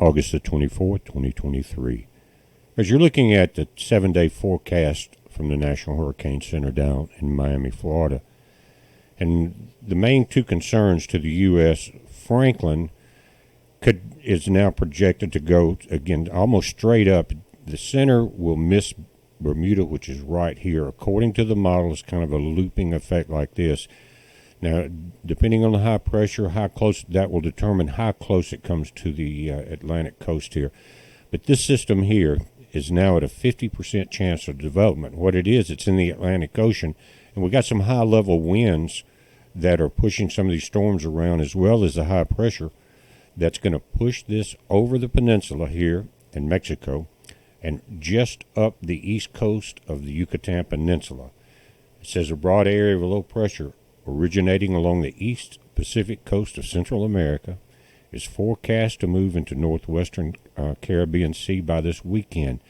August the 24th, 2023. As you're looking at the 7-day forecast from the National Hurricane Center down in Miami, Florida, and the main two concerns to the U.S., Franklin is now projected to go, again, almost straight up. The center will miss Bermuda, which is right here. According to the model, it's kind of a looping effect like this. Now, depending on the high pressure, how close, that will determine how close it comes to the Atlantic coast here. But this system here is now at a 50% chance of development. What it is, it's in the Atlantic Ocean, and we got some high-level winds that are pushing some of these storms around, as well as the high pressure that's going to push this over the peninsula here in Mexico and just up the east coast of the Yucatan Peninsula. It says a broad area of low pressure originating along the east Pacific coast of Central America is forecast to move into northwestern Caribbean Sea by this weekend.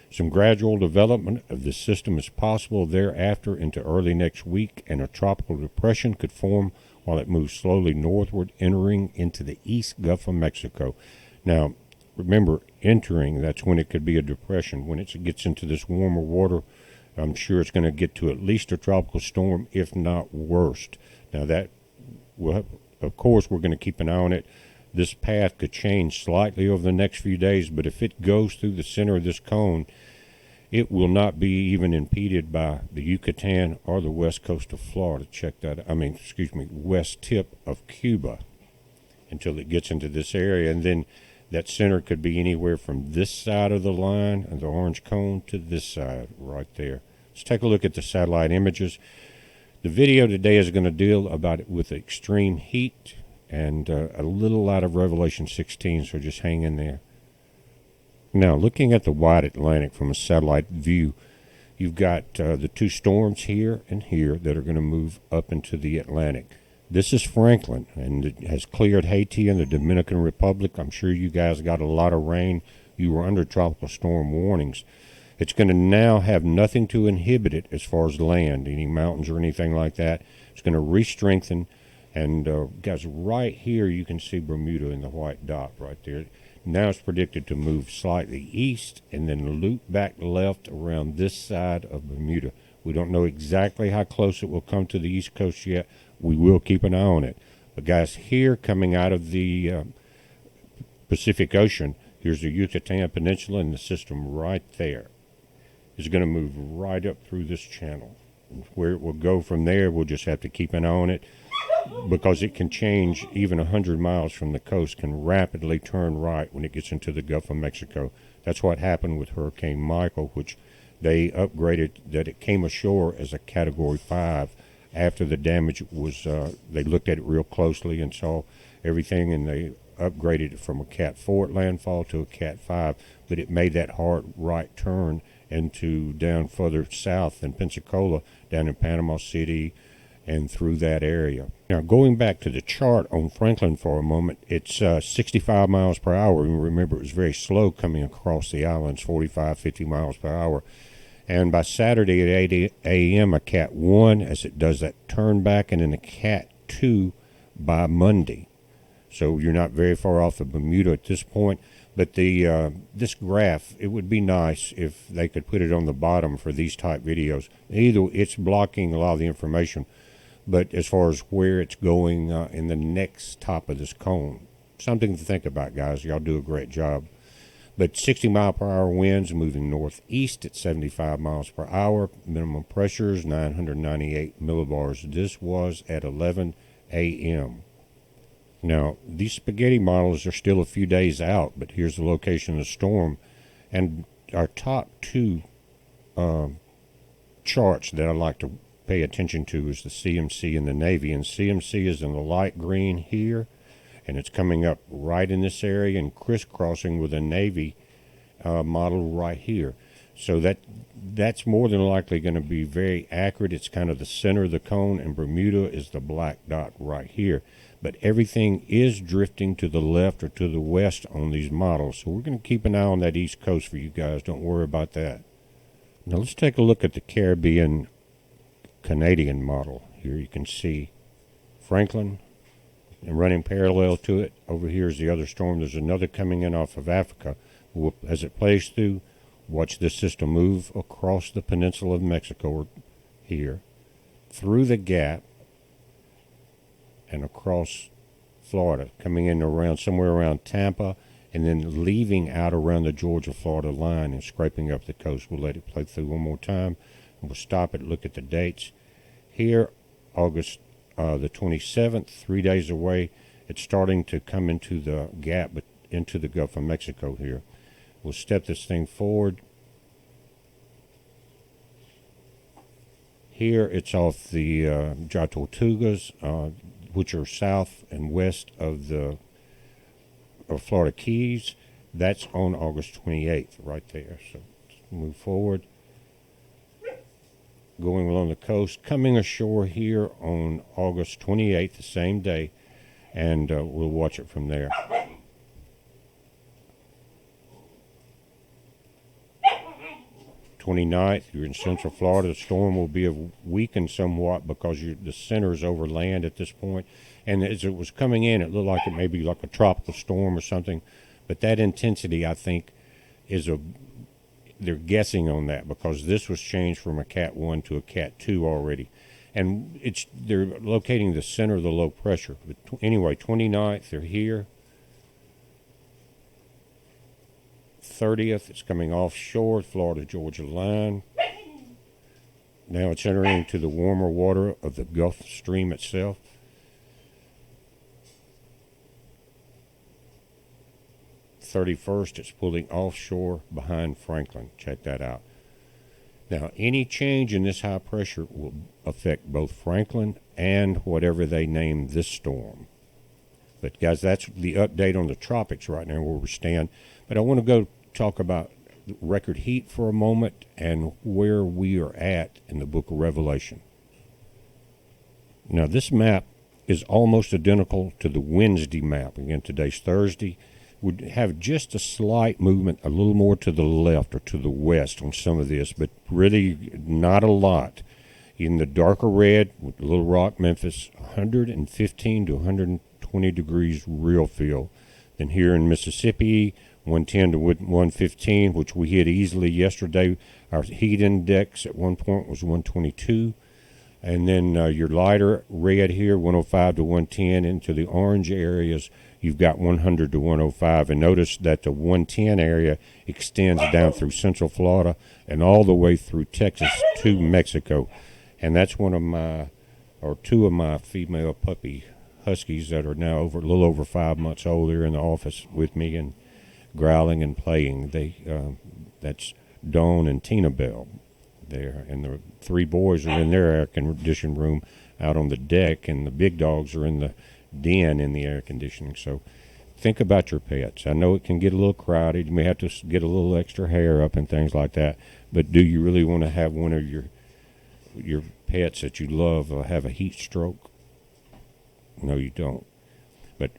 Some gradual development of the system is possible thereafter into early next week, and a tropical depression could form while it moves slowly northward, entering into the East Gulf of Mexico. Now, remember, entering, that's when it could be a depression. When it gets into this warmer water, I'm sure it's going to get to at least a tropical storm, if not worst. Now, that, well, of course, we're going to keep an eye on it. This path could change slightly over the next few days, but if it goes through the center of this cone, it will not be even impeded by the Yucatan or the west coast of Florida. West tip of Cuba until it gets into this area. And then that center could be anywhere from this side of the line, of the orange cone, to this side right there. Let's take a look at the satellite images. The video today is going to deal about it with extreme heat and a little out of Revelation 16, so just hang in there. Now, looking at the wide Atlantic from a satellite view, you've got the two storms here and here that are going to move up into the Atlantic. This is Franklin, and it has cleared Haiti and the Dominican Republic. I'm sure you guys got a lot of rain. You were under tropical storm warnings. It's going to now have nothing to inhibit it as far as land, any mountains or anything like that. It's going to re-strengthen. And guys, right here you can see Bermuda in the white dot right there. Now it's predicted to move slightly east and then loop back left around this side of Bermuda. We don't know exactly how close it will come to the east coast yet. We will keep an eye on it. But guys, here coming out of the Pacific Ocean, here's the Yucatan Peninsula, and the system right there is going to move right up through this channel. Where it will go from there, we'll just have to keep an eye on it, because it can change even 100 miles from the coast, can rapidly turn right when it gets into the Gulf of Mexico. That's what happened with Hurricane Michael, which they upgraded, that it came ashore as a Category 5 after the damage was, they looked at it real closely and saw everything, and they upgraded it from a Cat 4 at landfall to a Cat 5, but it made that hard right turn into down further south in Pensacola, down in Panama City, and through that area. Now, going back to the chart on Franklin for a moment, it's 65 miles per hour. And remember, it was very slow coming across the islands, 45, 50 miles per hour. And by Saturday at 8 a.m., a Cat 1 as it does that turn back, and then a Cat 2 by Monday. So you're not very far off of Bermuda at this point. But the this graph, it would be nice if they could put it on the bottom for these type videos. Either it's blocking a lot of the information, but as far as where it's going in the next top of this cone, something to think about, guys. Y'all do a great job. But 60 mile per hour winds moving northeast at 75 miles per hour. Minimum pressures 998 millibars. This was at 11 a.m. Now, these spaghetti models are still a few days out, but here's the location of the storm. And our top two charts that I like to pay attention to is the CMC and the Navy. And CMC is in the light green here, and it's coming up right in this area and crisscrossing with a Navy model right here. So that's more than likely going to be very accurate. It's kind of the center of the cone, and Bermuda is the black dot right here. But everything is drifting to the left or to the west on these models. So we're going to keep an eye on that east coast for you guys. Don't worry about that. Now let's take a look at the Caribbean Canadian model. Here you can see Franklin And running parallel to it, over here is the other storm. There's another coming in off of Africa. As it plays through, watch this system move across the peninsula of Mexico here, through the gap, and across Florida, coming in around somewhere around Tampa, and then leaving out around the Georgia-Florida line and scraping up the coast. We'll let it play through one more time, and we'll stop it, look at the dates. Here, August the 27th, 3 days away, it's starting to come into the gap, but into the Gulf of Mexico here. We'll step this thing forward. Here, it's off the Tortugas, which are south and west of the Florida Keys. That's on August 28th, right there. So move forward. Going along the coast, coming ashore here on August 28th, the same day, and we'll watch it from there. You're in Central Florida. The storm will be weakened somewhat because the center is over land at this point. And as it was coming in, it looked like it may be like a tropical storm or something. But that intensity, I think, they're guessing on that because this was changed from a Cat 1 to a Cat 2 already. And they're locating the center of the low pressure. But anyway, 29th, they're here. 30th, it's coming offshore, Florida-Georgia line. Now it's entering into the warmer water of the Gulf Stream itself. It's pulling offshore behind Franklin. Check that out. Now, any change in this high pressure will affect both Franklin and whatever they name this storm. But, guys, that's the update on the tropics right now where we stand. But I want to go talk about record heat for a moment and where we are at in the book of Revelation. Now, this map is almost identical to the Wednesday map. Again, today's Thursday. Would have just a slight movement, a little more to the left or to the west on some of this, but really not a lot. In the darker red, with Little Rock, Memphis, 115 to 120 degrees real feel. Then here in Mississippi, 110 to 115, which we hit easily yesterday. Our heat index at one point was 122. And then your lighter red here, 105 to 110. Into the orange areas, you've got 100 to 105. And notice that the 110 area extends down through central Florida and all the way through Texas to Mexico. And that's two of my female puppy huskies that are now a little over 5 months old. They're in the office with me and growling and playing. That's Dawn and Tina Bell there, and the three boys are in their air conditioning room out on the deck, and the big dogs are in the den in the air conditioning. So think about your pets. I know it can get a little crowded. You may have to get a little extra hair up and things like that, but do you really want to have one of your pets that you love have a heat stroke? No, you don't. But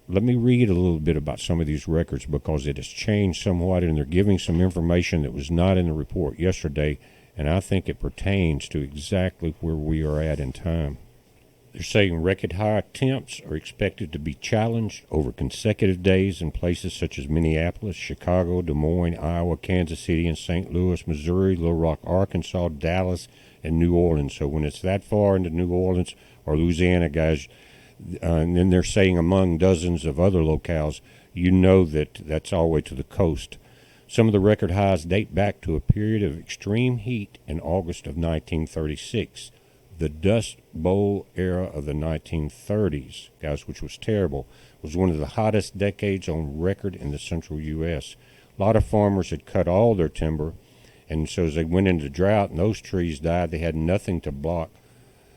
let me read a little bit about some of these records because it has changed somewhat, and they're giving some information that was not in the report yesterday, and I think it pertains to exactly where we are at in time. They're saying record high temps are expected to be challenged over consecutive days in places such as Minneapolis, Chicago, Des Moines, Iowa, Kansas City, and St. Louis, Missouri, Little Rock, Arkansas, Dallas, and New Orleans. So when it's that far into New Orleans or Louisiana, guys, and then they're saying among dozens of other locales, you know that's all the way to the coast. Some of the record highs date back to a period of extreme heat in August of 1936, the Dust Bowl era of the 1930s, guys, which was terrible. It was one of the hottest decades on record in the central U.S. A lot of farmers had cut all their timber, and so as they went into drought and those trees died, they had nothing to block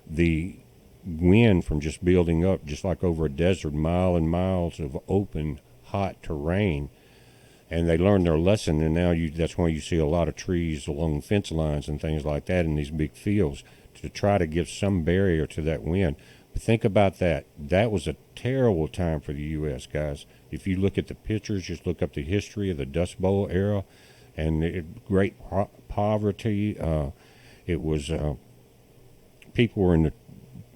the wind from just building up, just like over a desert, mile and miles of open, hot terrain. And they learned their lesson, and now that's why you see a lot of trees along fence lines and things like that in these big fields to try to give some barrier to that wind. But think about that. That was a terrible time for the U.S., guys. If you look at the pictures, just look up the history of the Dust Bowl era and the great poverty. It was people were in the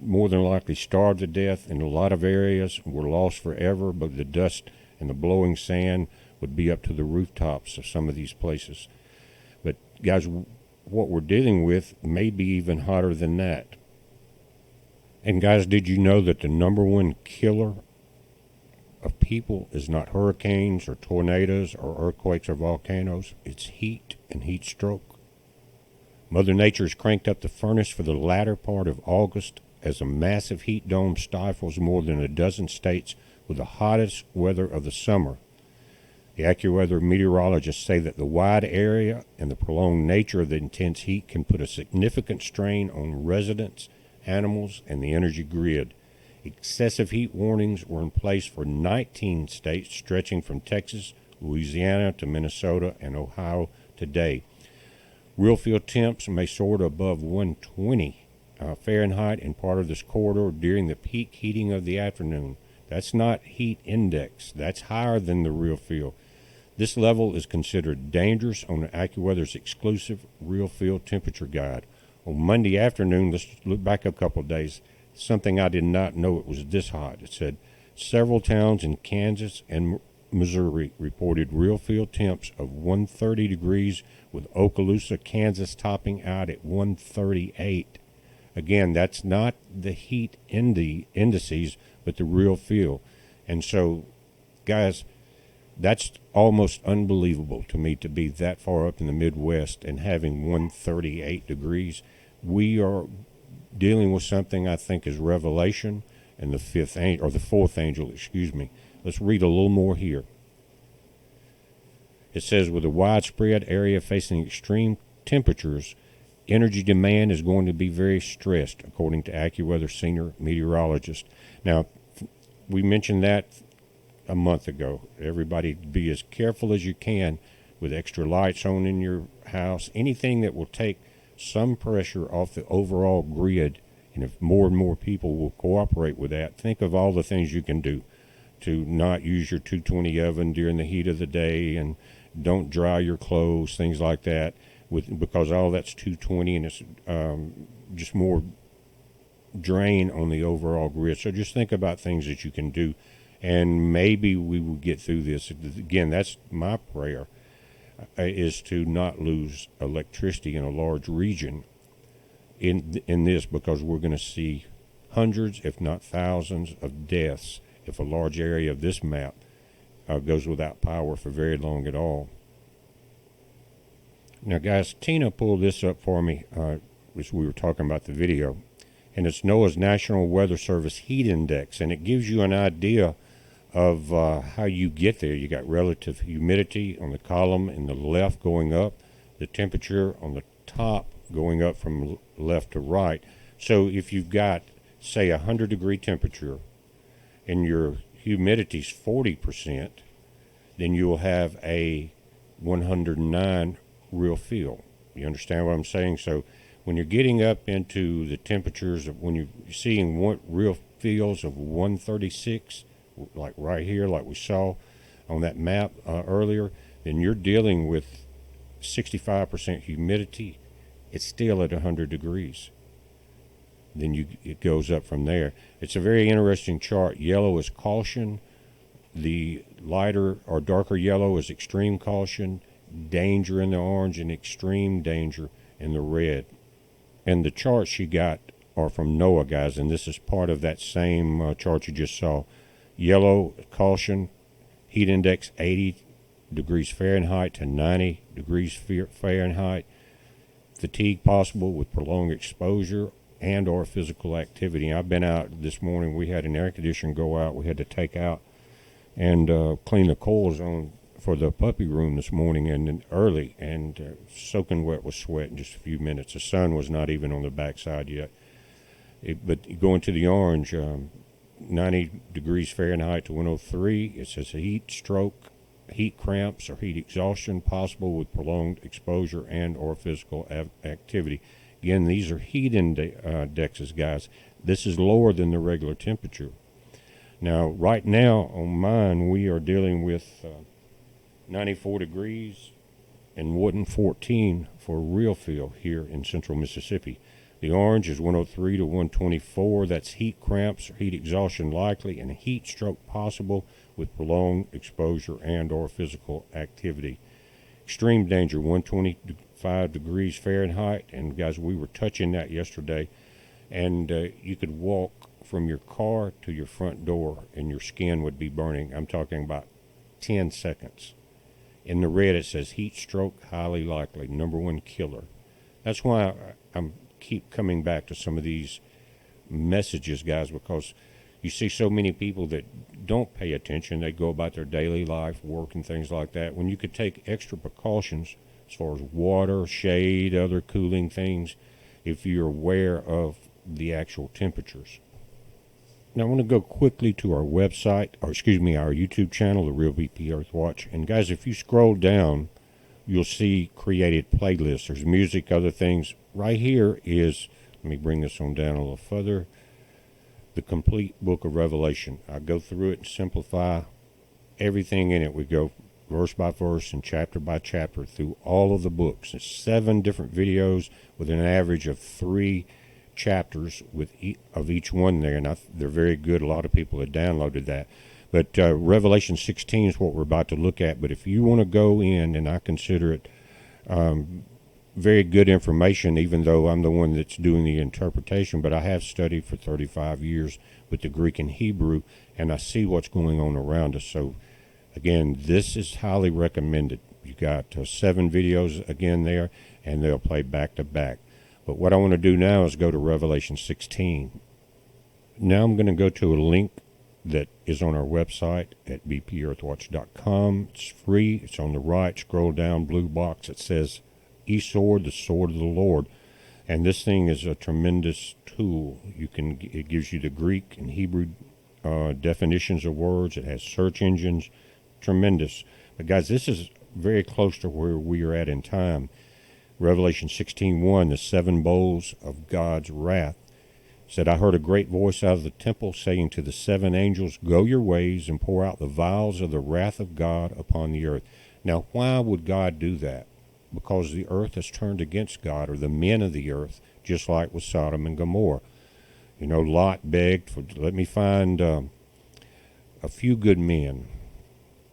more than likely starve to death. In a lot of areas, were lost forever, but the dust and the blowing sand would be up to the rooftops of some of these places. But guys, what we're dealing with may be even hotter than that. And guys, did you know that the number one killer of people is not hurricanes or tornadoes or earthquakes or volcanoes? It's heat and heat stroke. Mother Nature has cranked up the furnace for the latter part of August as a massive heat dome stifles more than a dozen states with the hottest weather of the summer. The AccuWeather meteorologists say that the wide area and the prolonged nature of the intense heat can put a significant strain on residents, animals, and the energy grid. Excessive heat warnings were in place for 19 states, stretching from Texas, Louisiana to Minnesota and Ohio today. Real field temps may soar to above 120 Fahrenheit in part of this corridor during the peak heating of the afternoon. That's not heat index. That's higher than the real field. This level is considered dangerous on the AccuWeather's exclusive real field temperature guide. On Monday afternoon, let's look back a couple of days, something I did not know it was this hot. It said several towns in Kansas and Missouri reported real field temps of 130 degrees, with Okaloosa, Kansas topping out at 138. Again, that's not the heat indices, but the real field. And so, guys, that's almost unbelievable to me to be that far up in the Midwest and having 138 degrees. We are dealing with something I think is revelation and the fourth angel, excuse me. Let's read a little more here. It says, with a widespread area facing extreme temperatures, energy demand is going to be very stressed, according to AccuWeather senior meteorologist. Now, we mentioned that a month ago. Everybody be as careful as you can with extra lights on in your house, anything that will take some pressure off the overall grid. And if more and more people will cooperate with that, think of all the things you can do to not use your 220 oven during the heat of the day, and don't dry your clothes, things like that, because all that's 220, and it's just more drain on the overall grid. So just think about things that you can do, and maybe we will get through this. Again, that's my prayer, is to not lose electricity in a large region in this, because we're going to see hundreds, if not thousands, of deaths if a large area of this map goes without power for very long at all. Now, guys, Tina pulled this up for me as we were talking about the video, and it's NOAA's National Weather Service Heat Index, and it gives you an idea of how you get there. You got relative humidity on the column in the left going up, the temperature on the top going up from left to right. So if you've got, say, 100-degree temperature and your humidity's 40%, then you will have a 109 real feel. You understand what I'm saying? So when you're getting up into the temperatures of, when you're seeing real feels of 136, like right here, like we saw on that map earlier, then you're dealing with 65% humidity. It's still at 100 degrees. Then it goes up from there. It's a very interesting chart. Yellow is caution. The lighter or darker yellow is extreme caution, danger in the orange, and extreme danger in the red. And the charts you got are from NOAA, guys, and this is part of that same chart you just saw. Yellow, caution, heat index 80 degrees Fahrenheit to 90 degrees Fahrenheit. Fatigue possible with prolonged exposure and or physical activity. I've been out this morning. We had an air conditioner go out. We had to take out and clean the coils on for the puppy room this morning, and early, and soaking wet with sweat in just a few minutes. The sun was not even on the backside yet. But going to the orange, 90 degrees Fahrenheit to 103, it says heat stroke, heat cramps, or heat exhaustion possible with prolonged exposure and or physical activity. Again, these are heat indexes, guys. This is lower than the regular temperature. Now, right now on mine, we are dealing with 94 degrees and 114 for real feel here in central Mississippi. The orange is 103 to 124. That's heat cramps or heat exhaustion likely and heat stroke possible with prolonged exposure and or physical activity. Extreme danger, 125 degrees Fahrenheit. And guys, we were touching that yesterday. And you could walk from your car to your front door and your skin would be burning. I'm talking about 10 seconds. In the red it says heat stroke highly likely, #1 killer. That's why I'm keep coming back to some of these messages, guys, because you see so many people that don't pay attention. They go about their daily life, work and things like that, when you could take extra precautions as far as water, shade, other cooling things, if you're aware of the actual temperatures. Now I want to go quickly to our website, or excuse me, our YouTube channel, The Real BPearthWatch. And guys, if you scroll down, you'll see created playlists. There's music, other things. Right here is, let me bring this on down a little further, the complete book of Revelation. I go through it and simplify everything in it. We go verse by verse and chapter by chapter through all of the books. It's 7 different videos with an average of 3 chapters of each one there, and they're very good. A lot of people have downloaded that. But Revelation 16 is what we're about to look at. But if you want to go in, and I consider it very good information, even though I'm the one that's doing the interpretation, but I have studied for 35 years with the Greek and Hebrew, and I see what's going on around us. So, again, this is highly recommended. You got 7 videos again there, and they'll play back to back. But what I want to do now is go to Revelation 16. Now I'm going to go to a link that is on our website at BPearthWatch.com. It's free. It's on the right. Scroll down, blue box. It says E-Sword, the sword of the Lord. And this thing is a tremendous tool. It gives you the Greek and Hebrew definitions of words. It has search engines. Tremendous. But guys, this is very close to where we are at in time. Revelation 16:1, the 7 bowls of God's wrath. Said, I heard a great voice out of the temple saying to the 7 angels, go your ways and pour out the vials of the wrath of God upon the earth. Now, why would God do that? Because the earth has turned against God, or the men of the earth, just like with Sodom and Gomorrah. You know, Lot begged for, let me find a few good men.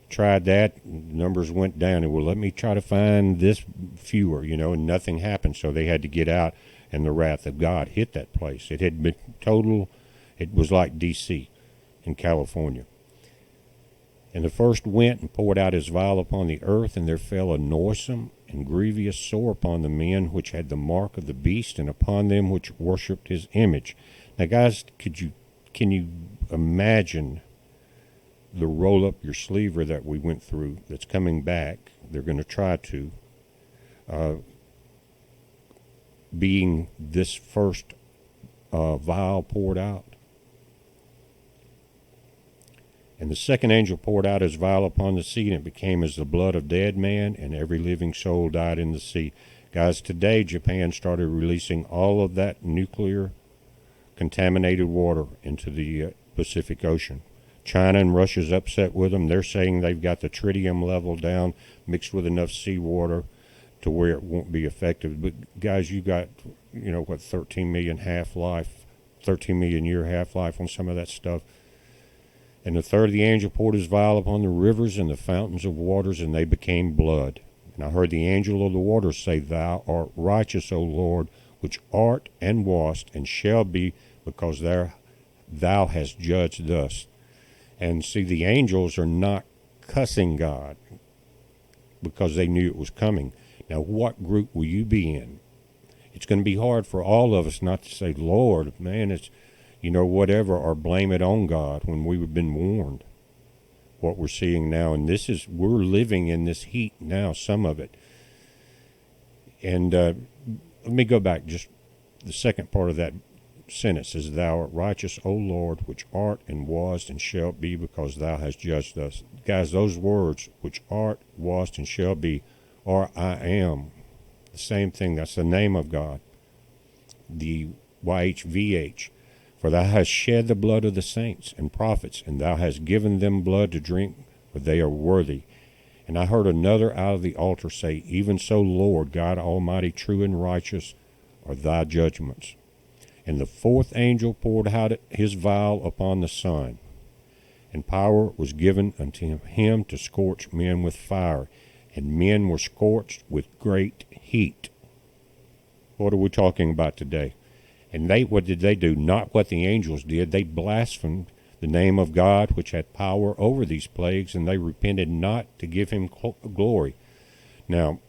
Tried that, numbers went down, and well, let me try to find this fewer, and nothing happened. So they had to get out, and the wrath of God hit that place. It had been total, it was like D.C. in California. And the first went and poured out his vial upon the earth, and there fell a noisome and grievous sore upon the men which had the mark of the beast, and upon them which worshipped his image. Now, guys, can you imagine the roll up your sleever that we went through that's coming back? They're going to try to, being this first vial poured out. And the second angel poured out his vial upon the sea, and it became as the blood of dead man, and every living soul died in the sea. Guys, today Japan started releasing all of that nuclear contaminated water into the Pacific Ocean. China and Russia's upset with them. They're saying they've got the tritium level down, mixed with enough seawater to where it won't be effective. But guys, you got, 13 million half-life, 13 million year half-life on some of that stuff. And the third of the angel poured his vial upon the rivers and the fountains of waters, and they became blood. And I heard the angel of the waters say, Thou art righteous, O Lord, which art and wast and shall be, because thou hast judged thus. And see, the angels are not cussing God because they knew it was coming. Now, what group will you be in? It's going to be hard for all of us not to say, Lord, man, it's, whatever, or blame it on God when we've been warned. What we're seeing now, and we're living in this heat now, some of it. And let me go back, just the second part of that sentence is, Thou art righteous, O Lord, which art and wast and shall be, because thou hast judged us. Guys, those words, which art, wast, and shall be, are I am. The same thing. That's the name of God. The YHVH. For thou hast shed the blood of the saints and prophets, and thou hast given them blood to drink, for they are worthy. And I heard another out of the altar say, Even so, Lord God Almighty, true and righteous are thy judgments. And the fourth angel poured out his vial upon the sun, and power was given unto him to scorch men with fire, and men were scorched with great heat. What are we talking about today? And what did they do? Not what the angels did. They blasphemed the name of God, which had power over these plagues, and they repented not to give him glory. Now,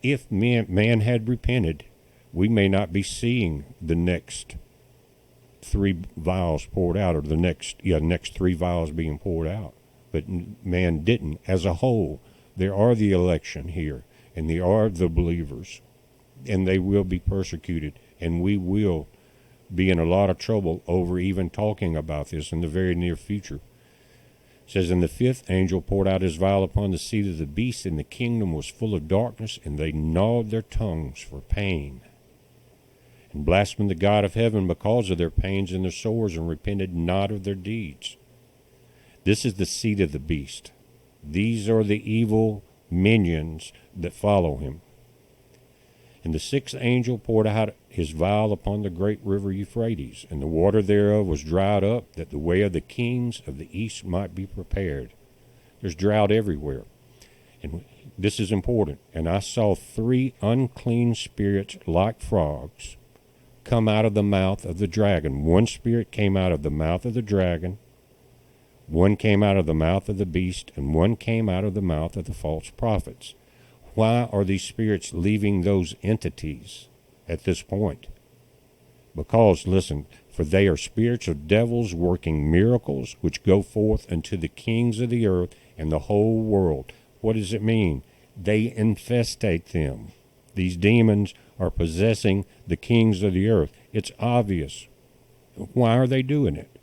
if man had repented, we may not be seeing the next three vials poured out, or the next three vials being poured out. But man didn't. As a whole, there are the election here, and there are the believers, and they will be persecuted, and we will be in a lot of trouble over even talking about this in the very near future. It says, and the fifth angel poured out his vial upon the seat of the beast, and the kingdom was full of darkness, and they gnawed their tongues for pain, and blasphemed the God of heaven because of their pains and their sores, and repented not of their deeds. This is the seed of the beast. These are the evil minions that follow him. And the sixth angel poured out his vial upon the great river Euphrates, and the water thereof was dried up, that the way of the kings of the east might be prepared. There's drought everywhere. And this is important. And I saw three unclean spirits like frogs come out of the mouth of the dragon. One spirit came out of the mouth of the dragon, one came out of the mouth of the beast, and one came out of the mouth of the false prophets. Why are these spirits leaving those entities at this point? Because, listen, for they are spirits of devils working miracles, which go forth unto the kings of the earth and the whole world. What does it mean? They infestate them. These demons are possessing the kings of the earth. It's obvious. Why are they doing it?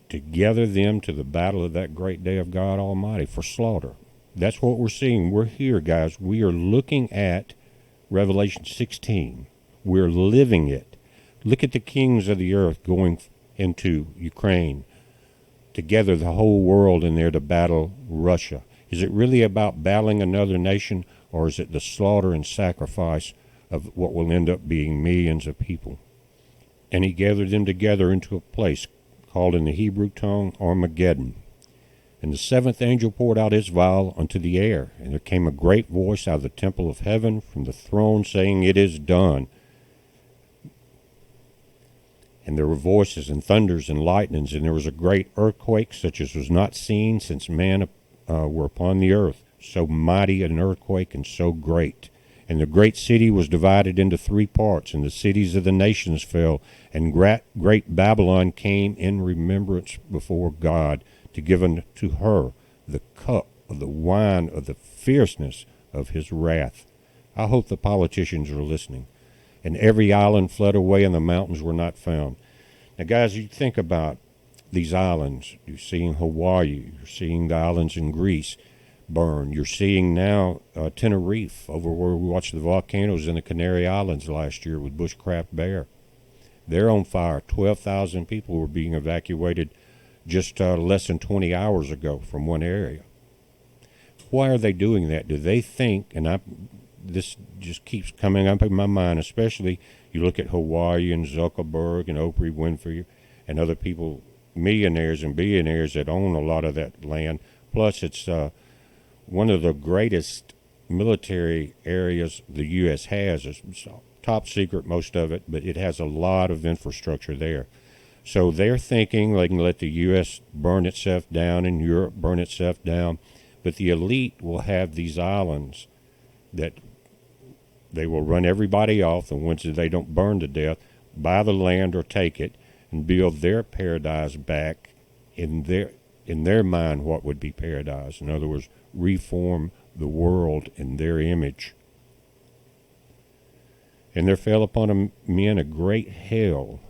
To gather them to the battle of that great day of God Almighty for slaughter. That's what we're seeing. We're here, guys. We are looking at Revelation 16. We're living it. Look at the kings of the earth going into Ukraine to gather the whole world in there to battle Russia. Is it really about battling another nation, or is it the slaughter and sacrifice of what will end up being millions of people? And he gathered them together into a place called in the Hebrew tongue Armageddon. And the seventh angel poured out his vial unto the air, and there came a great voice out of the temple of heaven from the throne, saying, It is done. And there were voices and thunders and lightnings, and there was a great earthquake, such as was not seen since man were upon the earth, so mighty an earthquake and so great. And the great city was divided into three parts, and the cities of the nations fell, and great Babylon came in remembrance before God, to give unto her the cup of the wine of the fierceness of his wrath. I hope the politicians are listening. And every island fled away, and the mountains were not found. Now, guys, you think about these islands. You're seeing Hawaii. You're seeing the islands in Greece burn. You're seeing now Tenerife, over where we watched the volcanoes in the Canary Islands last year with bushcraft bear. They're on fire. 12,000 people were being evacuated just less than 20 hours ago from one area. Why are they doing that? Do they think, and this just keeps coming up in my mind, especially you look at Hawaii and Zuckerberg and Oprah Winfrey and other people, millionaires and billionaires that own a lot of that land. Plus, it's one of the greatest military areas the U.S. has. It's top secret, most of it, but it has a lot of infrastructure there. So they're thinking they can let the U.S. burn itself down and Europe burn itself down, but the elite will have these islands that they will run everybody off, and once they don't burn to death, buy the land or take it and build their paradise back in their mind. What would be paradise? In other words, reform the world in their image. And there fell upon men a great hail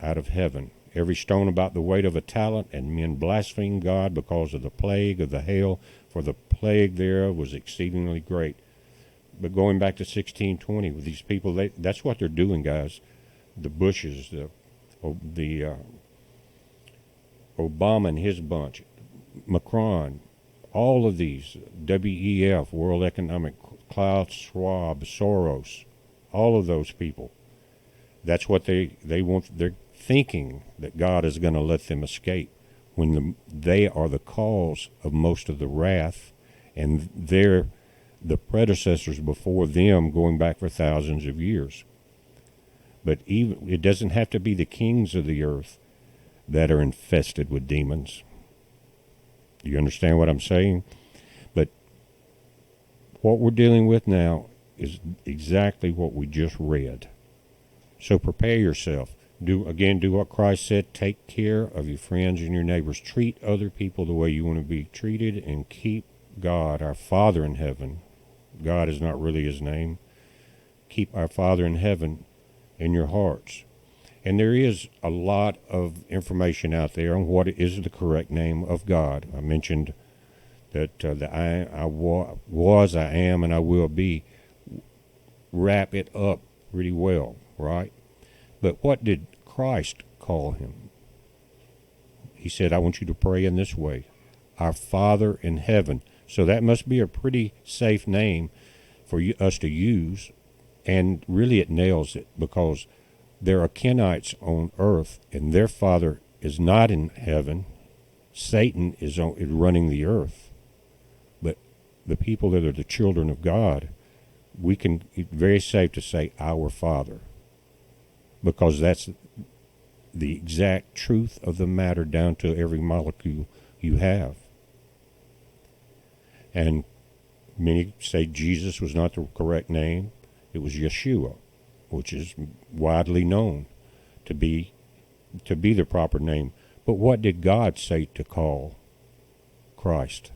out of heaven, every stone about the weight of a talent, and men blasphemed God because of the plague of the hail, for the plague thereof was exceedingly great. But going back to 1620, with these people, that's what they're doing, guys. The Bushes, the Obama and his bunch, Macron, all of these, WEF, World Economic, Klaus Schwab, Soros, all of those people, That's what they want. They're thinking that God is going to let them escape when they are the cause of most of the wrath, and they're the predecessors before them going back for thousands of years. But even it doesn't have to be the kings of the earth that are infested with demons. Do you understand what I'm saying? But what we're dealing with now is exactly what we just read. So prepare yourself. Do what Christ said. Take care of your friends and your neighbors. Treat other people the way you want to be treated, and keep God, our Father in heaven. God is not really his name. Keep our Father in heaven in your hearts. And there is a lot of information out there on what is the correct name of God. I mentioned that the I was, I am, and I will be wrap it up pretty well, right? But what did Christ call him? He said, I want you to pray in this way: our Father in heaven. So that must be a pretty safe name for us to use. And really it nails it, because there are Kenites on earth, and their father is not in heaven. Satan is running the earth. But the people that are the children of God, it's very safe to say our Father, because that's the exact truth of the matter down to every molecule you have. And many say Jesus was not the correct name. It was Yeshua, which is widely known to be the proper name. But what did God say to call Christ?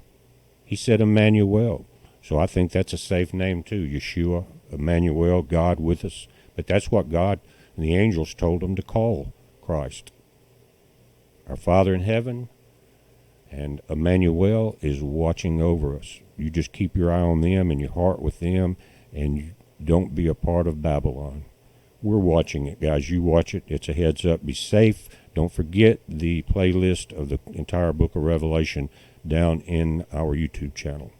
He said Emmanuel. So I think that's a safe name too. Yeshua, Emmanuel, God with us. But that's what God and the angels told him to call Christ. Our Father in heaven, and Emmanuel is watching over us. You just keep your eye on them and your heart with them, and you don't be a part of Babylon. We're watching it, guys. You watch it. It's a heads up. Be safe. Don't forget the playlist of the entire book of Revelation down in our YouTube channel.